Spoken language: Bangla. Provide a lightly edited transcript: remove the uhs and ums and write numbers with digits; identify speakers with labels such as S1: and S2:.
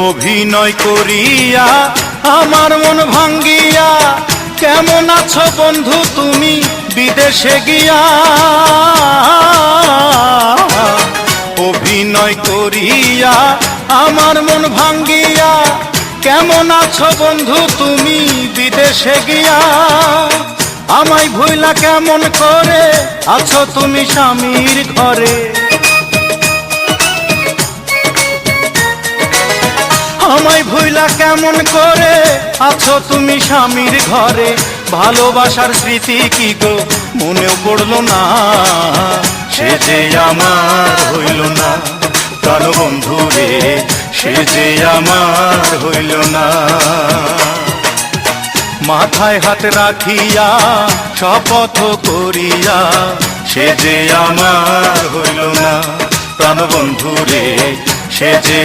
S1: অভিনয় করিয়া আমার মন ভাঙ্গিয়া কেমন আছো বন্ধু তুমি বিদেশে গিয়া। অভিনয় করিয়া আমার মন ভাঙ্গিয়া কেমন আছো বন্ধু তুমি বিদেশে গিয়া। আমায় ভুইলা কেমন করে আছো তুমি স্বামীর ঘরে। আমায় ভুইলা কেমন করে আছো তুমি স্বামীর ঘরে। ভালোবাসার স্মৃতি কি গো মনেও পড়লো না, সে যে আমার হইল না প্রাণবন্ধু রে, সে যে আমার হইল না। মাথায় হাত রাখিয়া শপথ করিয়া সে যে আমার হইল না প্রাণবন্ধু রে, সে যে